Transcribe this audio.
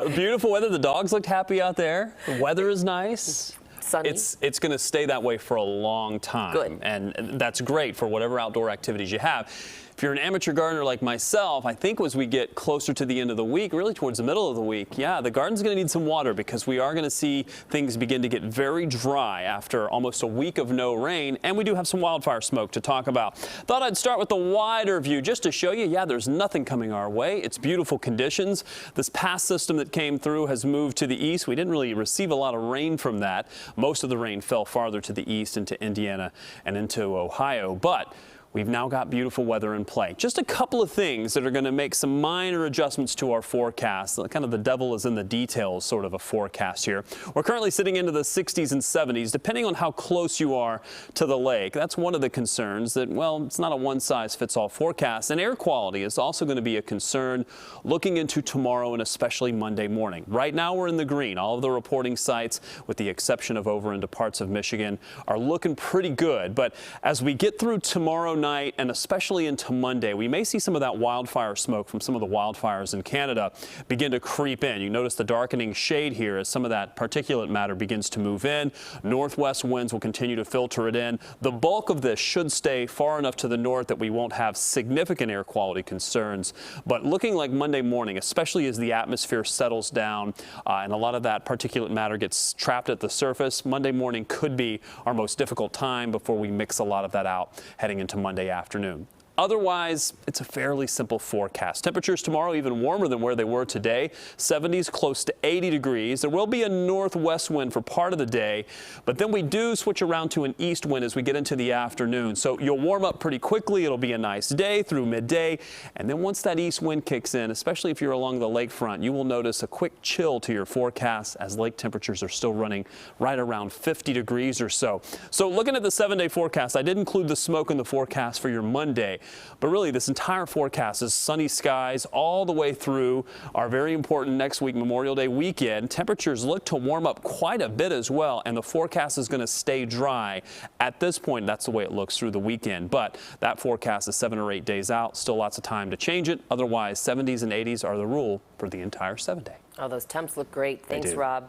Beautiful weather. The dogs looked happy out there. The weather is nice. Sunny. It's going to stay that way for a long time. Good. And that's great for whatever outdoor activities you have. If you're an amateur gardener like myself, I think as we get closer to the end of the week, really towards the middle of the week, yeah, the garden's going to need some water because we are going to see things begin to get very dry after almost a week of no rain, and we do have some wildfire smoke to talk about. Thought I'd start with the wider view just to show you, yeah, there's nothing coming our way. It's beautiful conditions. This past system that came through has moved to the east. We didn't really receive a lot of rain from that. Most of the rain fell farther to the east into Indiana and into Ohio, but we've now got beautiful weather in play. Just a couple of things that are going to make some minor adjustments to our forecast. Kind of the devil is in the details sort of a forecast here. We're currently sitting into the 60s and 70s, depending on how close you are to the lake. That's one of the concerns that, well, it's not a one-size-fits-all forecast. And air quality is also going to be a concern looking into tomorrow and especially Monday morning. Right now we're in the green. All of the reporting sites, with the exception of over into parts of Michigan, are looking pretty good. But as we get through tomorrow night and especially into Monday, we may see some of that wildfire smoke from some of the wildfires in Canada begin to creep in. You notice the darkening shade here as some of that particulate matter begins to move in. Northwest winds will continue to filter it in. The bulk of this should stay far enough to the north that we won't have significant air quality concerns. But looking like Monday morning, especially as the atmosphere settles down and a lot of that particulate matter gets trapped at the surface, Monday morning could be our most difficult time before we mix a lot of that out heading into Monday afternoon. Otherwise, it's a fairly simple forecast. Temperatures tomorrow even warmer than where they were today. 70s close to 80 degrees. There will be a northwest wind for part of the day, but then we do switch around to an east wind as we get into the afternoon. So you'll warm up pretty quickly. It'll be a nice day through midday. And then once that east wind kicks in, especially if you're along the lakefront, you will notice a quick chill to your forecast as lake temperatures are still running right around 50 degrees or so. So looking at the 7-day forecast, I did include the smoke in the forecast for your Monday. But really, this entire forecast is sunny skies all the way through our very important next week, Memorial Day weekend. Temperatures look to warm up quite a bit as well, and the forecast is going to stay dry. At this point, that's the way it looks through the weekend. But that forecast is 7 or 8 days out. Still lots of time to change it. Otherwise, 70s and 80s are the rule for the entire 7-day. Oh, those temps look great. Thanks, Rob.